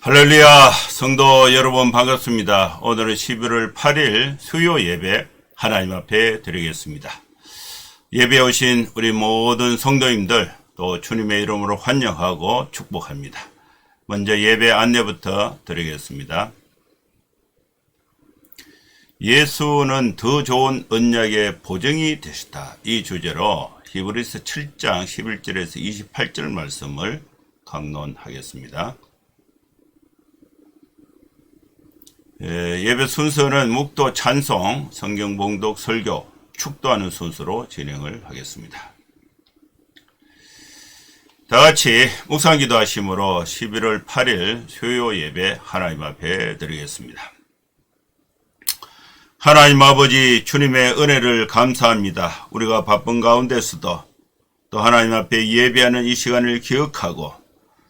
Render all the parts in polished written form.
할렐루야, 성도 여러분 반갑습니다. 오늘은 11월 8일 수요 예배 하나님 앞에 드리겠습니다. 예배에 오신 우리 모든 성도님들 또 주님의 이름으로 환영하고 축복합니다. 먼저 예배 안내부터 드리겠습니다. 예수는 더 좋은 언약의 보증이 되시다. 이 주제로 히브리서 7장 11절에서 28절 말씀을 강론하겠습니다. 예배 순서는 묵도 찬송, 성경 봉독, 설교, 축도하는 순서로 진행을 하겠습니다. 다같이 묵상기도 하심으로 11월 8일 수요 예배 하나님 앞에 드리겠습니다. 하나님 아버지 주님의 은혜를 감사합니다. 우리가 바쁜 가운데서도 또 하나님 앞에 예배하는 이 시간을 기억하고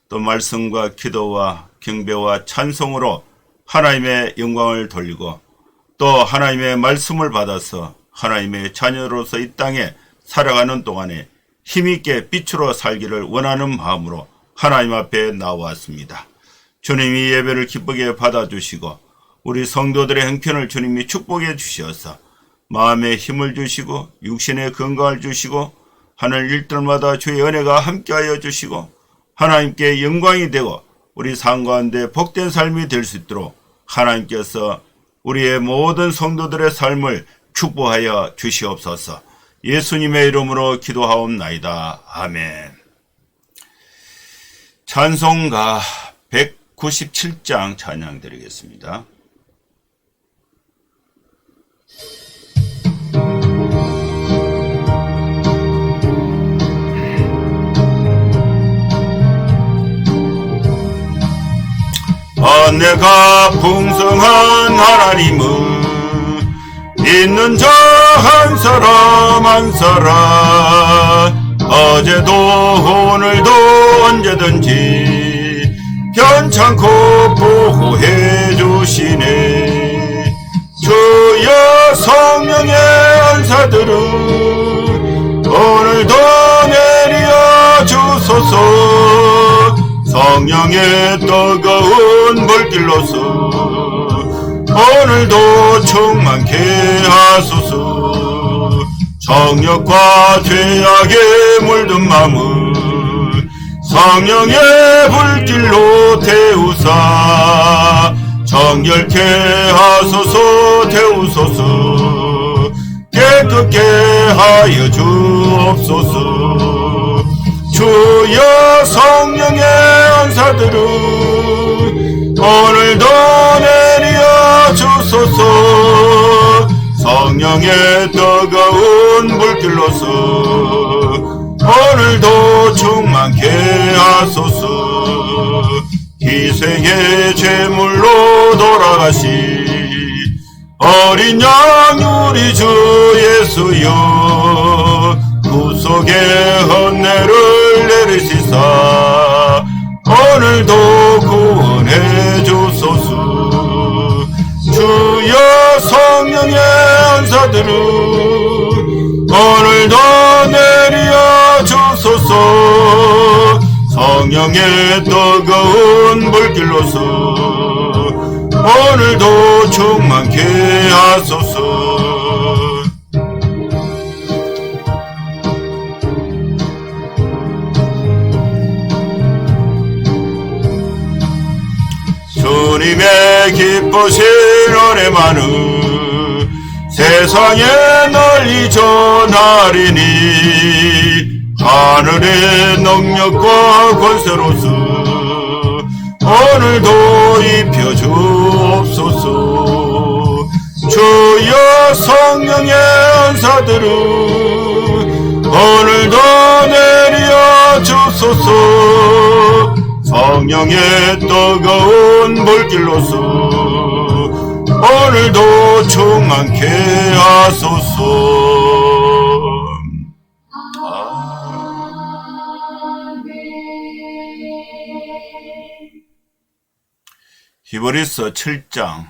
또 말씀과 기도와 경배와 찬송으로 하나님의 영광을 돌리고 또 하나님의 말씀을 받아서 하나님의 자녀로서 이 땅에 살아가는 동안에 힘있게 빛으로 살기를 원하는 마음으로 하나님 앞에 나왔습니다. 주님이 예배를 기쁘게 받아주시고 우리 성도들의 형편을 주님이 축복해 주셔서 마음에 힘을 주시고 육신의 건강을 주시고 하는 일들마다 주의 은혜가 함께하여 주시고 하나님께 영광이 되고 우리 삶 가운데 복된 삶이 될 수 있도록 하나님께서 우리의 모든 성도들의 삶을 축복하여 주시옵소서. 예수님의 이름으로 기도하옵나이다. 아멘. 찬송가 197장 찬양 드리겠습니다. 내가 풍성한 하나님을 믿는 자 한 사람 한 사람 어제도 오늘도 언제든지 괜찮고 보호해 주시네. 주여 성령의 은사들은 오늘도 내려 주소서. 성령의 뜨거운 불길로서 오늘도 충만케 하소서. 정욕과 죄악에 물든 마음을 성령의 불길로 태우사 정결케 하소서. 태우소서. 깨끗게 하여 주옵소서. 주여 성령의 은사들은 오늘도 내려 주소서. 성령의 뜨거운 불길로서 오늘도 충만케 하소서. 희생의 제물로 돌아가시 어린 양 우리 주 예수여 구속의 헌내를 내리시사 오늘도 구원해 주소서. 주여 성령의 은사들은 오늘도 내려 주소서. 성령의 뜨거운 불길로서 오늘도 충만케 하소서. 주님의 기쁘신 은혜만은 세상에 널리 전하리니 하늘의 능력과 권세로서 오늘도 입혀주옵소서. 주여 성령의 은사들은 오늘도 내려 주소서. 성령의 뜨거운 불길로서 오늘도 충만케 하소서. 히브리서 7장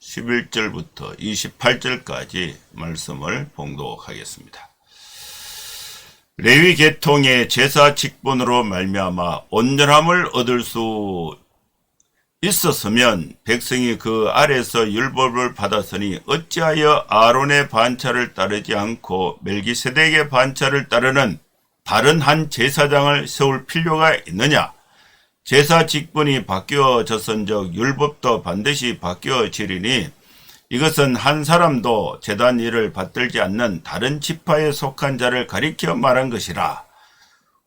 11절부터 28절까지 말씀을 봉독하겠습니다. 레위 계통의 제사 직분으로 말미암아 온전함을 얻을 수 있었으면 백성이 그 아래서 율법을 받았으니 어찌하여 아론의 반차를 따르지 않고 멜기세덱의 반차를 따르는 다른 한 제사장을 세울 필요가 있느냐? 제사 직분이 바뀌어졌은즉 율법도 반드시 바뀌어지리니 이것은 한 사람도 제단 일을 받들지 않는 다른 지파에 속한 자를 가리켜 말한 것이라.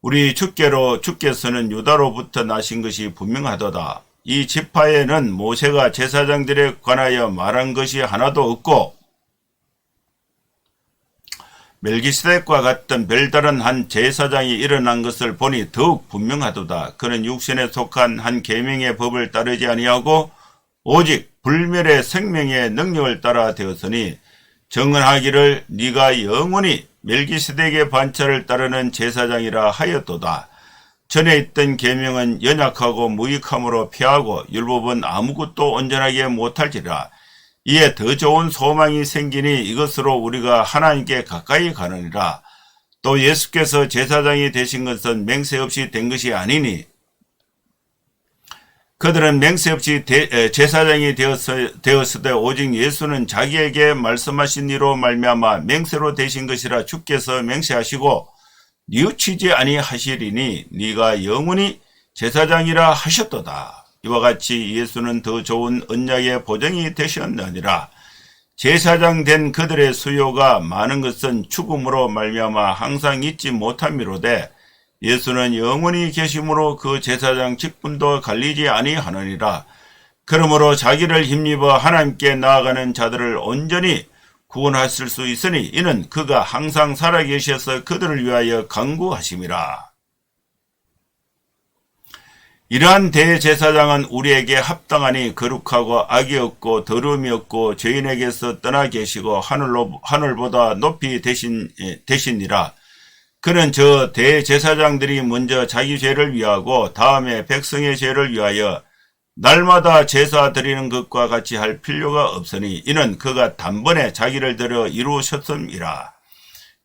우리 주께서는 유다로부터 나신 것이 분명하도다. 이 지파에는 모세가 제사장들에 관하여 말한 것이 하나도 없고 멜기세덱과 같은 별다른 한 제사장이 일어난 것을 보니 더욱 분명하도다. 그는 육신에 속한 한 계명의 법을 따르지 아니하고 오직 불멸의 생명의 능력을 따라 되었으니 정언하기를 네가 영원히 멜기세덱의 반차를 따르는 제사장이라 하였도다. 전에 있던 계명은 연약하고 무익함으로 피하고 율법은 아무것도 온전하게 못할지라. 이에 더 좋은 소망이 생기니 이것으로 우리가 하나님께 가까이 가느니라. 또 예수께서 제사장이 되신 것은 맹세 없이 된 것이 아니니 그들은 맹세 없이 제사장이 되었을 때 오직 예수는 자기에게 말씀하신 이로 말미암아 맹세로 되신 것이라. 주께서 맹세하시고 뉘우치지 아니하시리니 네가 영원히 제사장이라 하셨도다. 이와 같이 예수는 더 좋은 언약의 보증이 되셨느니라. 제사장 된 그들의 수요가 많은 것은 죽음으로 말미암아 항상 잊지 못함이로되 예수는 영원히 계심으로 그 제사장 직분도 갈리지 아니하느니라. 그러므로 자기를 힘입어 하나님께 나아가는 자들을 온전히 구원하실 수 있으니 이는 그가 항상 살아계셔서 그들을 위하여 간구하심이라. 이러한 대제사장은 우리에게 합당하니 거룩하고 악이 없고 더러움이 없고 죄인에게서 떠나 계시고 하늘보다 높이 되시니라. 그는 저 대제사장들이 먼저 자기 죄를 위하고 다음에 백성의 죄를 위하여 날마다 제사 드리는 것과 같이 할 필요가 없으니 이는 그가 단번에 자기를 들여 이루셨음이라.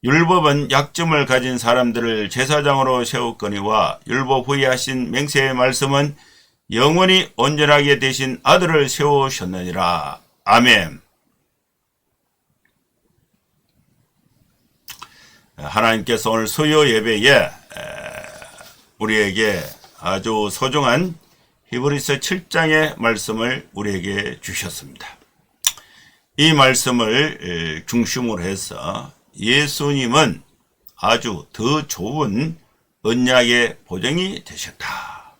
율법은 약점을 가진 사람들을 제사장으로 세웠거니와 율법 후에 하신 맹세의 말씀은 영원히 온전하게 되신 아들을 세우셨느니라. 아멘. 하나님께서 오늘 수요 예배에 우리에게 아주 소중한 히브리서 7장의 말씀을 우리에게 주셨습니다. 이 말씀을 중심으로 해서 예수님은 아주 더 좋은 언약의 보증이 되셨다.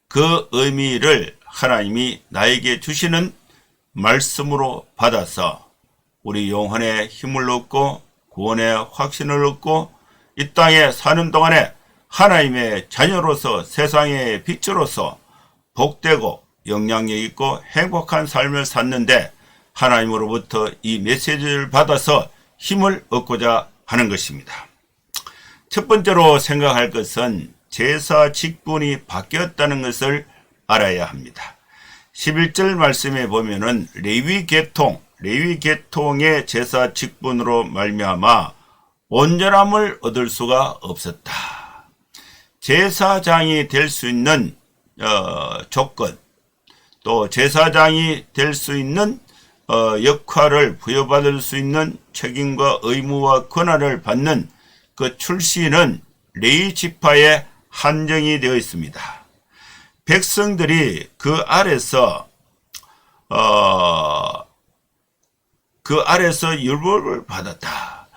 그 의미를 하나님이 나에게 주시는 말씀으로 받아서 우리 영혼의 힘을 얻고 구원의 확신을 얻고 이 땅에 사는 동안에 하나님의 자녀로서 세상의 빛으로서 복되고 영향력 있고 행복한 삶을 샀는데 하나님으로부터 이 메시지를 받아서 힘을 얻고자 하는 것입니다. 첫 번째로 생각할 것은 제사 직분이 바뀌었다는 것을 알아야 합니다. 11절 말씀에 보면은 레위 계통의 제사 직분으로 말미암아 온전함을 얻을 수가 없었다. 제사장이 될 수 있는 조건, 또 제사장이 될 수 있는 역할을 부여받을 수 있는 책임과 의무와 권한을 받는 그 출신은 레위 지파에 한정이 되어 있습니다. 백성들이 그 아래서 율법을 받았다.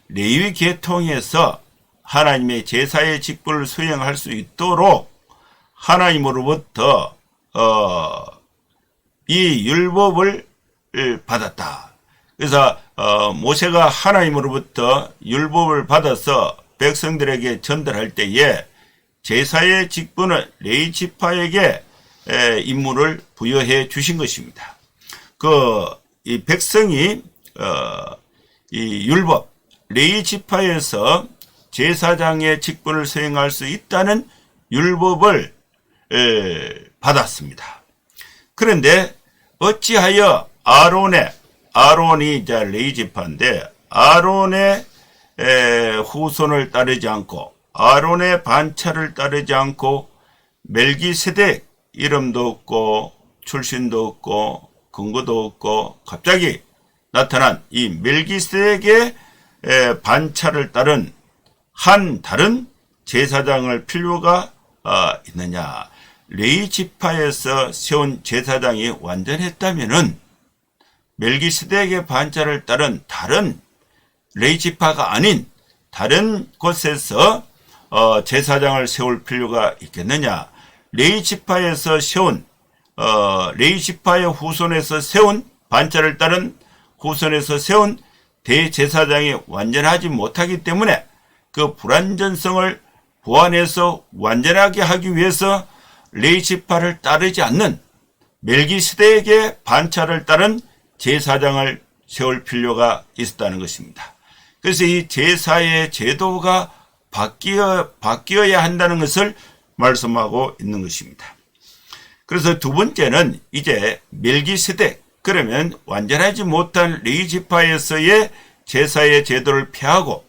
레위 계통에서 하나님의 제사의 직분을 수행할 수 있도록 하나님으로부터 이 율법을 받았다. 그래서 모세가 하나님으로부터 율법을 받아서 백성들에게 전달할 때에 제사의 직분을 레위 지파에게 임무를 부여해 주신 것입니다. 이 백성이 이 율법 레위 지파에서 제사장의 직분을 수행할 수 있다는 율법을 받았습니다. 그런데 어찌하여 아론이 이제 레위 지파인데 아론의 후손을 따르지 않고 아론의 반차를 따르지 않고 멜기세덱 이름도 없고 출신도 없고 근거도 없고 갑자기 나타난 이 멜기세덱의 반차를 따른 한 다른 제사장을 필요가 있느냐. 레위 지파에서 세운 제사장이 완전했다면은 멜기세덱의 반차를 따른 다른 레위 지파가 아닌 다른 곳에서 제사장을 세울 필요가 있겠느냐. 레위 지파에서 세운 레위 지파의 후손에서 세운 반차를 따른 후손에서 세운 대제사장이 완전하지 못하기 때문에 그 불완전성을 보완해서 완전하게 하기 위해서 레위 지파를 따르지 않는 멜기세덱의 반차를 따른 제사장을 세울 필요가 있었다는 것입니다. 그래서 이 제사의 제도가 바뀌어야 한다는 것을 말씀하고 있는 것입니다. 그래서 두 번째는 이제 멜기세덱, 그러면 완전하지 못한 레위 지파에서의 제사의 제도를 폐하고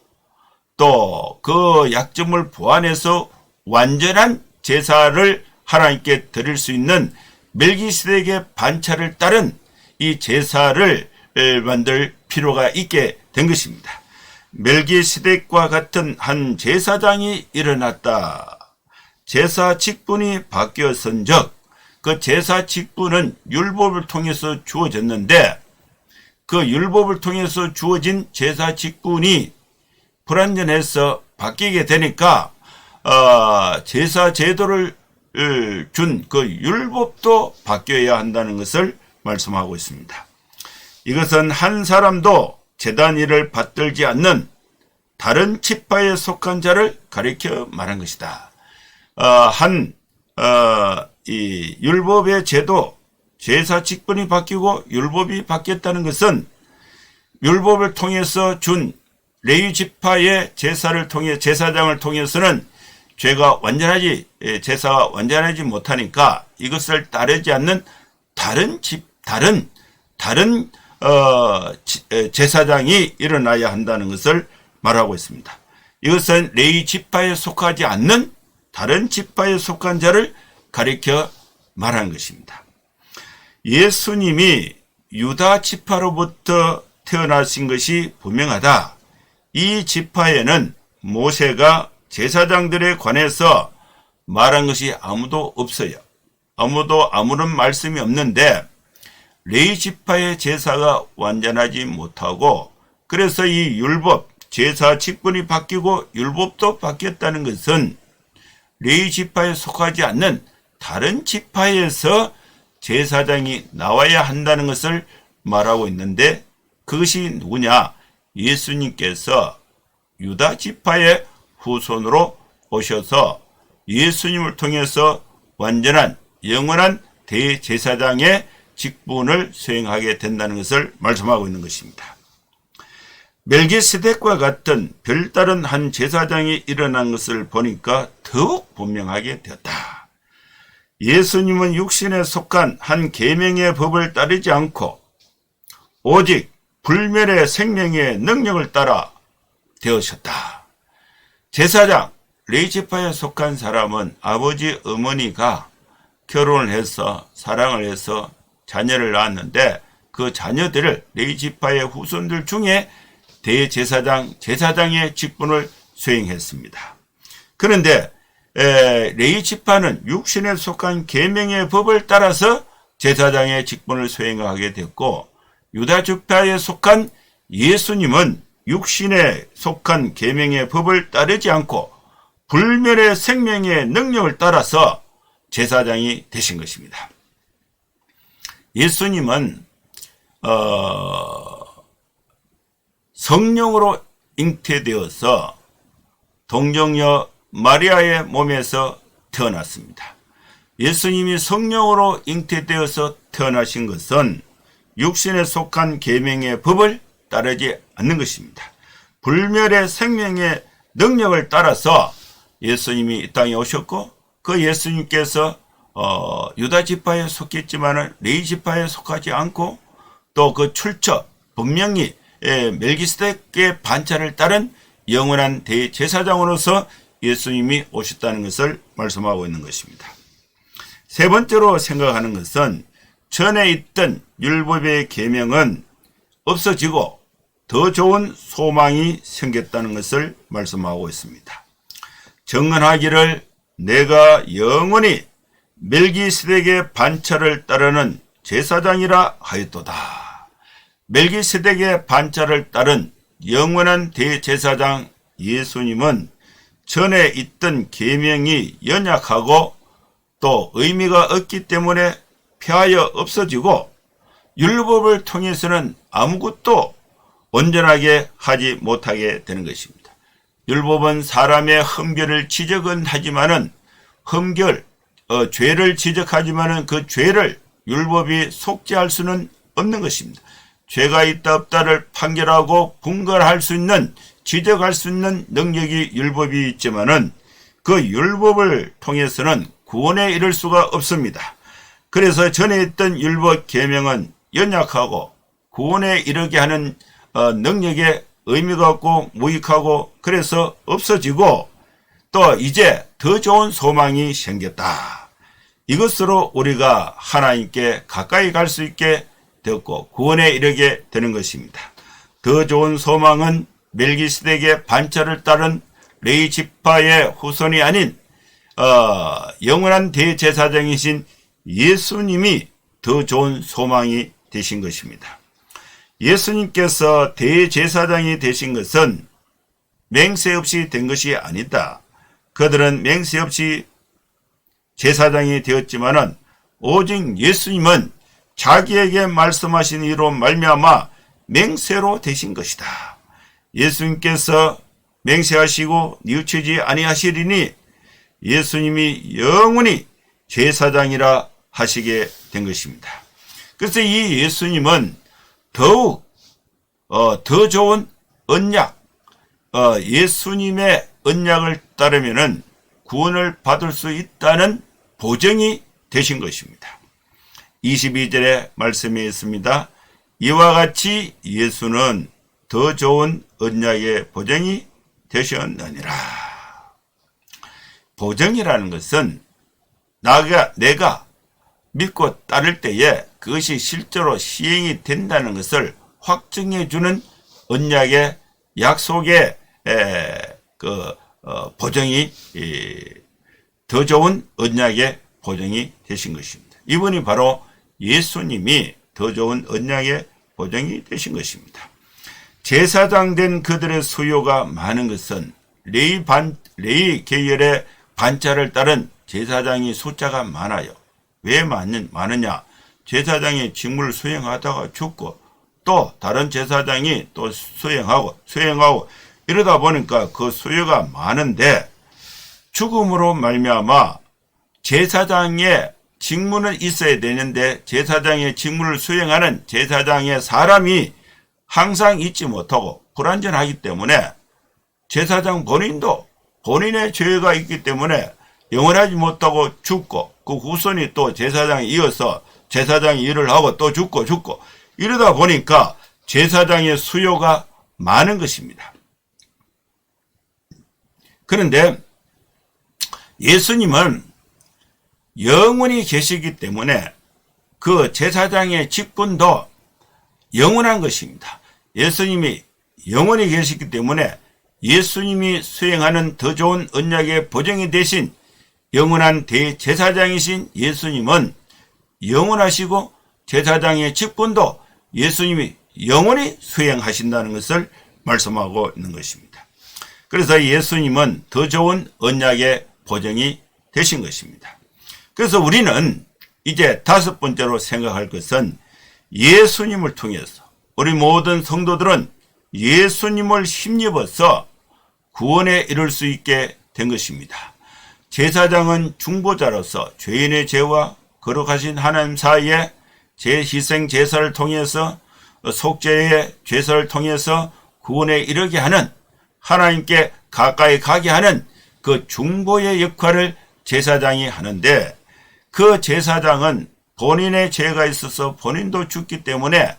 또 그 약점을 보완해서 완전한 제사를 하나님께 드릴 수 있는 멜기세덱의 반차를 따른 이 제사를 만들 필요가 있게 된 것입니다. 멜기세덱과 같은 한 제사장이 일어났다. 제사 직분이 바뀌었은즉 그 제사 직분은 율법을 통해서 주어졌는데 그 율법을 통해서 주어진 제사 직분이 불완전해서 바뀌게 되니까 제사 제도를 준 그 율법도 바뀌어야 한다는 것을 말씀하고 있습니다. 이것은 한 사람도 제단 일을 받들지 않는 다른 지파에 속한 자를 가리켜 말한 것이다. 이 율법의 제도, 제사 직분이 바뀌고 율법이 바뀌었다는 것은 율법을 통해서 준 레위 지파의 제사장을 통해서는 제사가 완전하지 못하니까 이것을 따르지 않는 다른 제사장이 일어나야 한다는 것을 말하고 있습니다. 이것은 레위 지파에 속하지 않는 다른 지파에 속한 자를 가리켜 말한 것입니다. 예수님이 유다 지파로부터 태어나신 것이 분명하다. 이 지파에는 모세가 제사장들에 관해서 말한 것이 아무도 없어요. 아무런 말씀이 없는데 레위 지파의 제사가 완전하지 못하고 그래서 이 율법, 제사 직분이 바뀌고 율법도 바뀌었다는 것은 레위 지파에 속하지 않는 다른 지파에서 제사장이 나와야 한다는 것을 말하고 있는데 그것이 누구냐? 예수님께서 유다 지파의 후손으로 오셔서 예수님을 통해서 완전한 영원한 대제사장의 직분을 수행하게 된다는 것을 말씀하고 있는 것입니다. 멜기세덱과 같은 별다른 한 제사장이 일어난 것을 보니까 더욱 분명하게 되었다. 예수님은 육신에 속한 한 계명의 법을 따르지 않고 오직 불멸의 생명의 능력을 따라 되으셨다. 제사장, 레위 지파에 속한 사람은 아버지, 어머니가 결혼을 해서 사랑을 해서 자녀를 낳았는데 그 자녀들을 레위 지파의 후손들 중에 대제사장, 제사장의 직분을 수행했습니다. 그런데 레위 지파는 육신에 속한 계명의 법을 따라서 제사장의 직분을 수행하게 됐고 유다 지파에 속한 예수님은 육신에 속한 계명의 법을 따르지 않고 불멸의 생명의 능력을 따라서 제사장이 되신 것입니다. 예수님은 성령으로 잉태되어서 동정녀 마리아의 몸에서 태어났습니다. 예수님이 성령으로 잉태되어서 태어나신 것은 육신에 속한 계명의 법을 따르지 않는 것입니다. 불멸의 생명의 능력을 따라서 예수님이 이 땅에 오셨고 그 예수님께서 유다 지파에 속했지만 레위 지파에 속하지 않고 또 그 출처 분명히 멜기세덱의 반차를 따른 영원한 대제사장으로서 예수님이 오셨다는 것을 말씀하고 있는 것입니다. 세 번째로 생각하는 것은 전에 있던 율법의 계명은 없어지고 더 좋은 소망이 생겼다는 것을 말씀하고 있습니다. 정언하기를 내가 영원히 멜기세덱의 반차를 따르는 제사장이라 하였도다. 멜기세덱의 반차를 따른 영원한 대제사장 예수님은 전에 있던 계명이 연약하고 또 의미가 없기 때문에 폐하여 없어지고 율법을 통해서는 아무것도 온전하게 하지 못하게 되는 것입니다. 율법은 사람의 흠결을 지적은 하지만은 죄를 지적하지만은 그 죄를 율법이 속죄할 수는 없는 것입니다. 죄가 있다 없다를 판결하고 분별할 수 있는, 지적할 수 있는 능력이 율법이 있지만은 그 율법을 통해서는 구원에 이를 수가 없습니다. 그래서 전에 있던 율법 계명은 연약하고 구원에 이르게 하는 능력에 의미가 없고 무익하고 그래서 없어지고 또 이제 더 좋은 소망이 생겼다. 이것으로 우리가 하나님께 가까이 갈 수 있게 되었고 구원에 이르게 되는 것입니다. 더 좋은 소망은 멜기세덱의 반차를 따른 레위 지파의 후손이 아닌 영원한 대제사장이신 예수님이 더 좋은 소망이 되신 것입니다. 예수님께서 대제사장이 되신 것은 맹세 없이 된 것이 아니다. 그들은 맹세 없이 제사장이 되었지만은 오직 예수님은 자기에게 말씀하신 이로 말미암아 맹세로 되신 것이다. 예수님께서 맹세하시고 뉘우치지 아니하시리니 예수님이 영원히 제사장이라 하시게 된 것입니다. 그래서 이 예수님은 더욱 더 좋은 언약, 예수님의 언약을 따르면은 구원을 받을 수 있다는 보증이 되신 것입니다. 22절의 말씀에 있습니다. 이와 같이 예수는 더 좋은 언약의 보증이 되셨느니라. 보증이라는 것은 내가 믿고 따를 때에 그것이 실제로 시행이 된다는 것을 확증해 주는 언약의 약속의 보증이 더 좋은 언약의 보증이 되신 것입니다. 이분이 바로 예수님이 더 좋은 언약의 보증이 되신 것입니다. 제사장 된 그들의 수요가 많은 것은 레위 계열의 반차를 따른 제사장이 숫자가 많아요. 왜 많으냐? 제사장이 직무를 수행하다가 죽고 또 다른 제사장이 또 수행하고 이러다 보니까 그 수요가 많은데 죽음으로 말미암아 제사장의 직무는 있어야 되는데 제사장의 직무를 수행하는 제사장의 사람이 항상 있지 못하고 불완전하기 때문에 제사장 본인도 본인의 죄가 있기 때문에 영원하지 못하고 죽고 그 후손이 또 제사장이 이어서 제사장이 일을 하고 또 죽고 이러다 보니까 제사장의 수요가 많은 것입니다. 그런데 예수님은 영원히 계시기 때문에 그 제사장의 직분도 영원한 것입니다. 예수님이 영원히 계시기 때문에 예수님이 수행하는 더 좋은 언약의 보증이 되신 영원한 대제사장이신 예수님은 영원하시고 제사장의 직분도 예수님이 영원히 수행하신다는 것을 말씀하고 있는 것입니다. 그래서 예수님은 더 좋은 언약의 보증이 되신 것입니다. 그래서 우리는 이제 다섯 번째로 생각할 것은 예수님을 통해서 우리 모든 성도들은 예수님을 힘입어서 구원에 이를 수 있게 된 것입니다. 제사장은 중보자로서 죄인의 죄와 거룩하신 하나님 사이에 희생 제사를 통해서 속죄의 제사를 통해서 구원에 이르게 하는 하나님께 가까이 가게 하는 그 중보의 역할을 제사장이 하는데 그 제사장은 본인의 죄가 있어서 본인도 죽기 때문에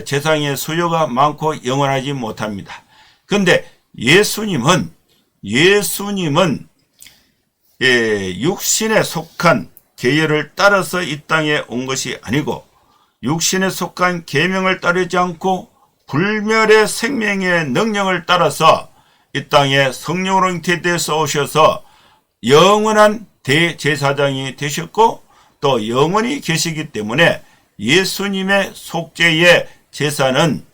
제사장의 수요가 많고 영원하지 못합니다. 그런데 예수님은 육신에 속한 계율을 따라서 이 땅에 온 것이 아니고 육신에 속한 계명을 따르지 않고 불멸의 생명의 능력을 따라서 이 땅에 성령으로 잉태되어서 오셔서 영원한 대제사장이 되셨고 또 영원히 계시기 때문에 예수님의 속죄의 제사는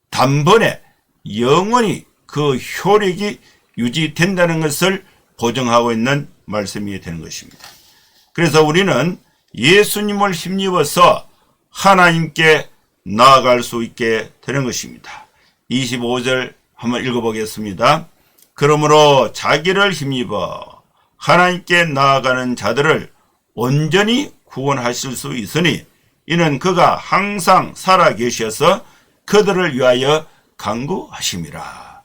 단번에 영원히 그 효력이 유지된다는 것을 보증하고 있는 말씀이 되는 것입니다. 그래서 우리는 예수님을 힘입어서 하나님께 나아갈 수 있게 되는 것입니다. 25절 한번 읽어보겠습니다. 그러므로 자기를 힘입어 하나님께 나아가는 자들을 온전히 구원하실 수 있으니 이는 그가 항상 살아계셔서 그들을 위하여 간구하심이라.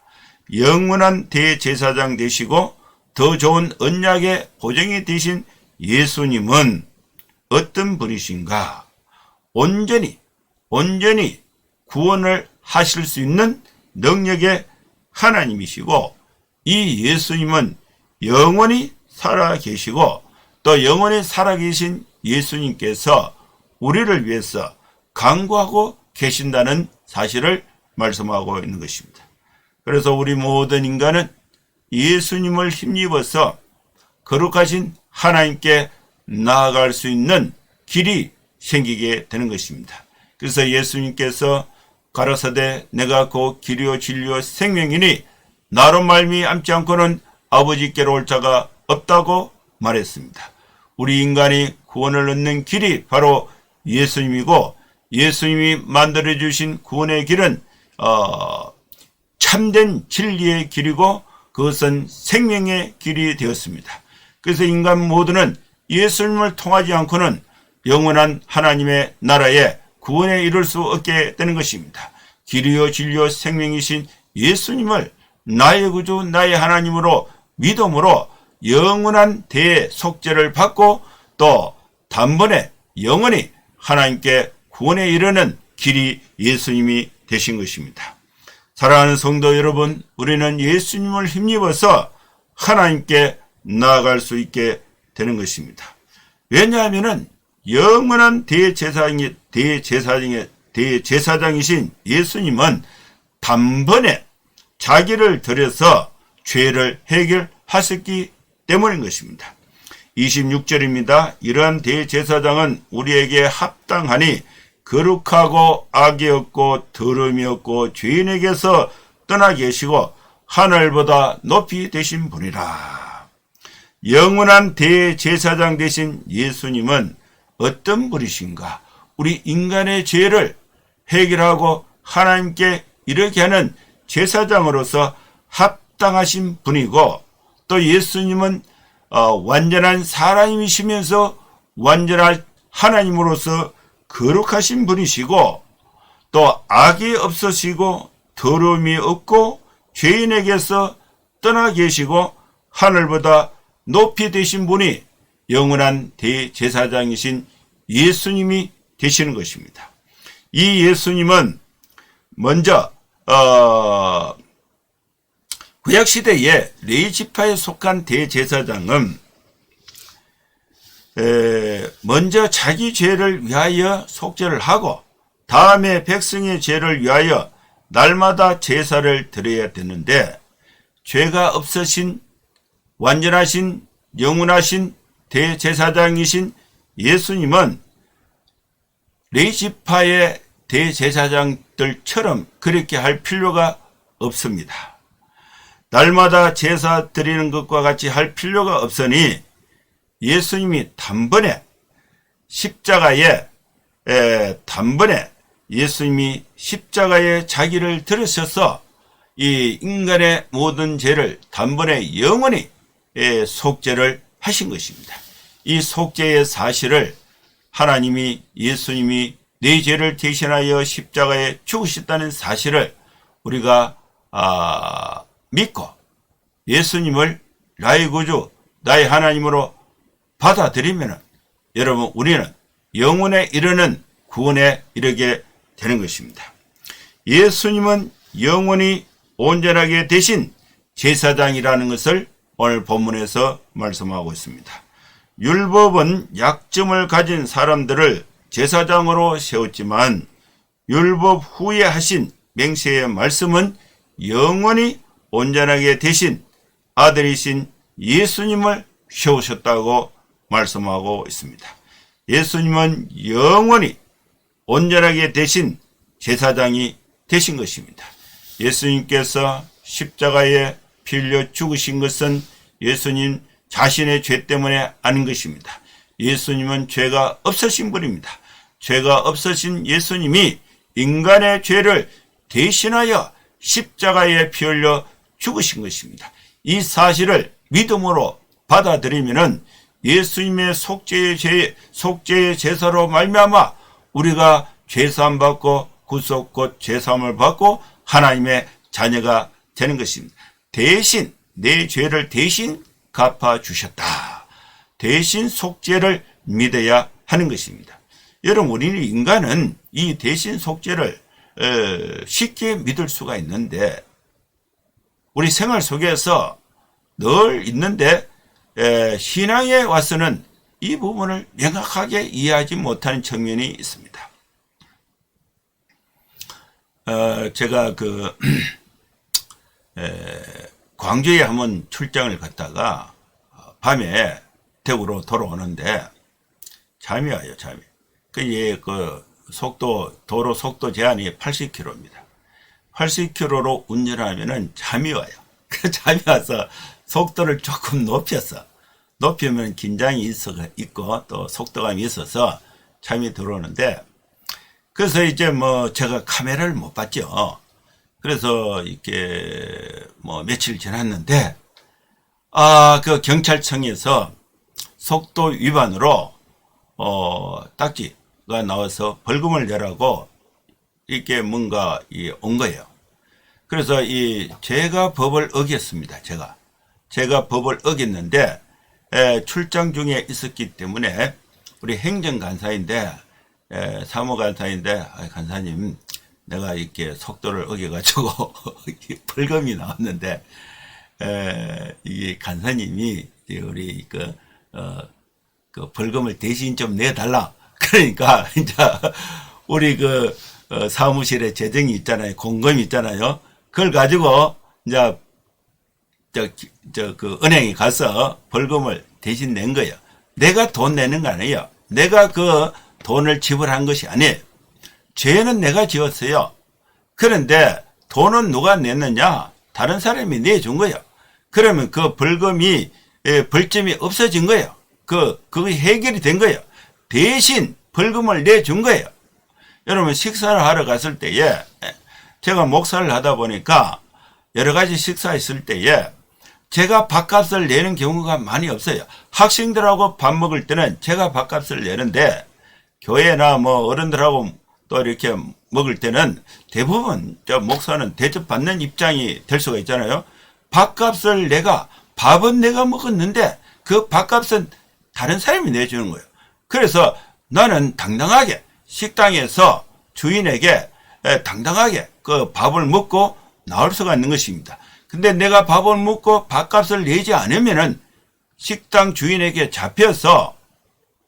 영원한 대제사장 되시고 더 좋은 언약의 보증이 되신 예수님은 어떤 분이신가? 온전히 구원을 하실 수 있는 능력의 하나님이시고 이 예수님은 영원히 살아계시고 또 영원히 살아계신 예수님께서 우리를 위해서 간구하고 계신다는 사실을 말씀하고 있는 것입니다. 그래서 우리 모든 인간은 예수님을 힘입어서 거룩하신 하나님께 나아갈 수 있는 길이 생기게 되는 것입니다. 그래서 예수님께서 가라사대 내가 곧 길이요 진리요 생명이니 나로 말미암지 않고는 아버지께로 올 자가 없다고 말했습니다. 우리 인간이 구원을 얻는 길이 바로 예수님이고 예수님이 만들어주신 구원의 길은 참된 진리의 길이고 그것은 생명의 길이 되었습니다. 그래서 인간 모두는 예수님을 통하지 않고는 영원한 하나님의 나라에 구원에 이를 수 없게 되는 것입니다. 길이요 진리요 생명이신 예수님을 나의 구주 나의 하나님으로 믿음으로 영원한 대속죄를 받고 또 단번에 영원히 하나님께 구원에 이르는 길이 예수님이 되신 것입니다. 사랑하는 성도 여러분, 우리는 예수님을 힘입어서 하나님께 나아갈 수 있게 되는 것입니다. 왜냐하면 영원한 대제사장이신 예수님은 단번에 자기를 들여서 죄를 해결하셨기 때문인 것입니다. 26절입니다. 이러한 대제사장은 우리에게 합당하니 거룩하고 악이 없고 더러움이 없고 죄인에게서 떠나 계시고 하늘보다 높이 되신 분이라. 영원한 대제사장 되신 예수님은 어떤 분이신가? 우리 인간의 죄를 해결하고 하나님께 이르게 하는 제사장으로서 합당하신 분이고 또 예수님은 완전한 사람이시면서 완전한 하나님으로서 거룩하신 분이시고 또 악이 없으시고 더러움이 없고 죄인에게서 떠나 계시고 하늘보다 높이 되신 분이 영원한 대제사장이신 예수님이 되시는 것입니다. 이 예수님은 먼저 구약시대에 레위지파에 속한 대제사장은 먼저 자기 죄를 위하여 속죄를 하고 다음에 백성의 죄를 위하여 날마다 제사를 드려야 되는데 죄가 없으신 완전하신 영원하신 대제사장이신 예수님은 레위지파의 대제사장들처럼 그렇게 할 필요가 없습니다. 날마다 제사 드리는 것과 같이 할 필요가 없으니 예수님이 단번에 예수님이 십자가에 자기를 들으셔서 이 인간의 모든 죄를 단번에 영원히 속죄를 하신 것입니다. 이 속죄의 사실을 하나님이 예수님이 내 죄를 대신하여 십자가에 죽으셨다는 사실을 우리가 믿고 예수님을 나의 구주 나의 하나님으로 받아들이면 여러분 우리는 영원에 이르는 구원에 이르게 되는 것입니다. 예수님은 영원히 온전하게 되신 제사장이라는 것을 오늘 본문에서 말씀하고 있습니다. 율법은 약점을 가진 사람들을 제사장으로 세웠지만 율법 후에 하신 맹세의 말씀은 영원히 온전하게 되신 아들이신 예수님을 세우셨다고 말씀하고 있습니다. 예수님은 영원히 온전하게 되신 제사장이 되신 것입니다. 예수님께서 십자가에 피 흘려 죽으신 것은 예수님 자신의 죄 때문에 아닌 것입니다. 예수님은 죄가 없으신 분입니다. 죄가 없으신 예수님이 인간의 죄를 대신하여 십자가에 피 흘려 죽으신 것입니다. 이 사실을 믿음으로 받아들이면은 예수님의 속죄의 제사로 말미암아 우리가 죄사함 받고 구속 곧 죄사함을 받고 하나님의 자녀가 되는 것입니다. 대신 내 죄를 대신 갚아주셨다. 대신 속죄를 믿어야 하는 것입니다. 여러분, 우리는 인간은 이 대신 속죄를 쉽게 믿을 수가 있는데 우리 생활 속에서 늘 있는데 신앙에 와서는 이 부분을 명확하게 이해하지 못하는 측면이 있습니다. 제가 광주에 한번 출장을 갔다가 밤에 대구로 돌아오는데 잠이 와요, 잠이. 도로 속도 제한이 80km입니다. 80km로 운전하면은 잠이 와요. 잠이 와서 속도를 조금 높이면 긴장이 있고 또 속도감이 있어서 잠이 들어오는데, 그래서 이제 제가 카메라를 못 봤죠. 그래서 이렇게 며칠 지났는데 그 경찰청에서 속도 위반으로 딱지가 나와서 벌금을 내라고 이렇게 뭔가 온 거예요. 그래서 제가 법을 어겼습니다. 제가 법을 어겼는데 출장 중에 있었기 때문에 우리 행정간사인데 사무간사인데 간사님, 내가 이렇게 속도를 어겨가지고 벌금이 나왔는데 이 간사님이 우리 그 벌금을 대신 좀 내달라. 그러니까 이제 우리 사무실에 재정이 있잖아요, 공금이 있잖아요. 그걸 가지고 이제 은행에 가서 벌금을 대신 낸 거예요. 내가 돈 내는 거 아니에요. 내가 그 돈을 지불한 것이 아니에요. 죄는 내가 지었어요. 그런데 돈은 누가 냈느냐? 다른 사람이 내준 거예요. 그러면 그 벌금이 벌점이 없어진 거예요. 그게 해결이 된 거예요. 대신 벌금을 내준 거예요. 여러분, 식사를 하러 갔을 때에 제가 목사를 하다 보니까 여러 가지 식사했을 때에 제가 밥값을 내는 경우가 많이 없어요. 학생들하고 밥 먹을 때는 제가 밥값을 내는데 교회나 어른들하고 또 이렇게 먹을 때는 대부분 목사는 대접받는 입장이 될 수가 있잖아요. 밥값을 밥은 내가 먹었는데 그 밥값은 다른 사람이 내주는 거예요. 그래서 나는 당당하게 식당에서 주인에게 당당하게 그 밥을 먹고 나올 수가 있는 것입니다. 근데 내가 밥을 먹고 밥값을 내지 않으면은 식당 주인에게 잡혀서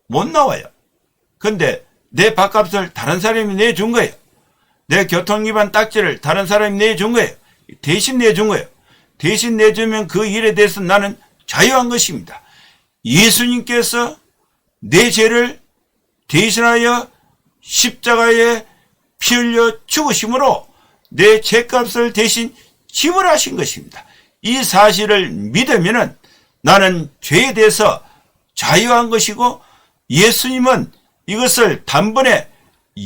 못 나와요. 근데 내 밥값을 다른 사람이 내준 거예요. 내 교통위반 딱지를 다른 사람이 내준 거예요. 대신 내준 거예요. 대신 내주면 그 일에 대해서 나는 자유한 것입니다. 예수님께서 내 죄를 대신하여 십자가에 피 흘려 죽으심으로 내 죄값을 대신 지불하신 것입니다. 이 사실을 믿으면은 나는 죄에 대해서 자유한 것이고 예수님은 이것을 단번에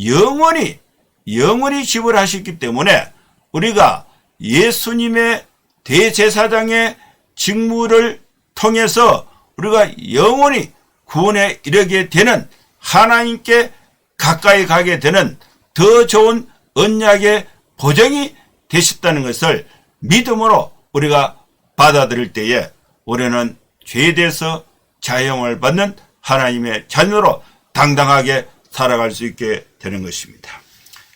영원히 지불하셨기 때문에 우리가 예수님의 대제사장의 직무를 통해서 우리가 영원히 구원에 이르게 되는, 하나님께 가까이 가게 되는 더 좋은 언약의 보장이 되셨다는 것을 믿음으로 우리가 받아들일 때에 우리는 죄에 대해서 자영을 받는 하나님의 자녀로 당당하게 살아갈 수 있게 되는 것입니다.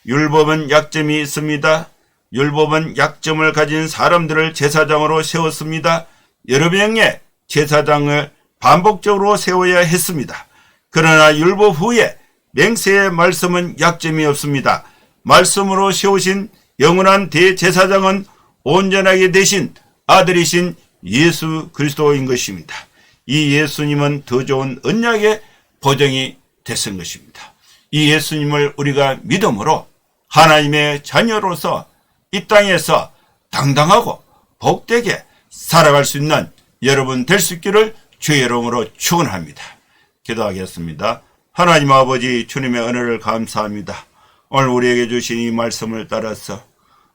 율법은 약점이 있습니다. 율법은 약점을 가진 사람들을 제사장으로 세웠습니다. 여러 명의 제사장을 반복적으로 세워야 했습니다. 그러나 율법 후에 맹세의 말씀은 약점이 없습니다. 말씀으로 세우신 영원한 대제사장은 온전하게 되신 아들이신 예수 그리스도인 것입니다. 이 예수님은 더 좋은 언약의 보정이 됐은 것입니다. 이 예수님을 우리가 믿음으로 하나님의 자녀로서 이 땅에서 당당하고 복되게 살아갈 수 있는 여러분 될 수 있기를 주의 이름으로 축원합니다. 기도하겠습니다. 하나님 아버지, 주님의 은혜를 감사합니다. 오늘 우리에게 주신 이 말씀을 따라서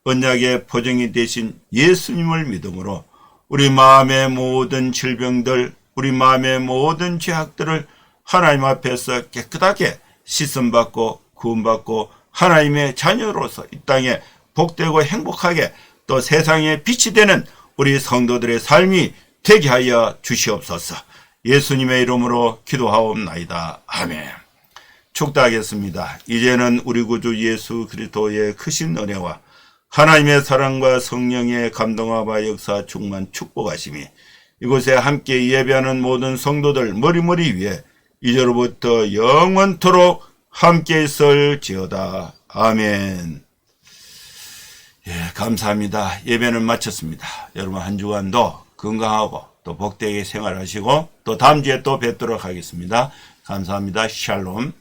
언약의 보정이 되신 예수님을 믿음으로 우리 마음의 모든 질병들, 우리 마음의 모든 죄악들을 하나님 앞에서 깨끗하게 씻음받고 구원받고 하나님의 자녀로서 이 땅에 복되고 행복하게 또 세상에 빛이 되는 우리 성도들의 삶이 되게 하여 주시옵소서. 예수님의 이름으로 기도하옵나이다. 아멘. 축도하겠습니다. 이제는 우리 구주 예수 그리스도의 크신 은혜와 하나님의 사랑과 성령의 감동하바 역사 충만 축복하심이 이곳에 함께 예배하는 모든 성도들 머리머리 위에 이제로부터 영원토록 함께 있을지어다. 아멘. 예, 감사합니다. 예배는 마쳤습니다. 여러분 한 주간도 건강하고 또 복되게 생활하시고 또 다음 주에 또 뵙도록 하겠습니다. 감사합니다. 샬롬.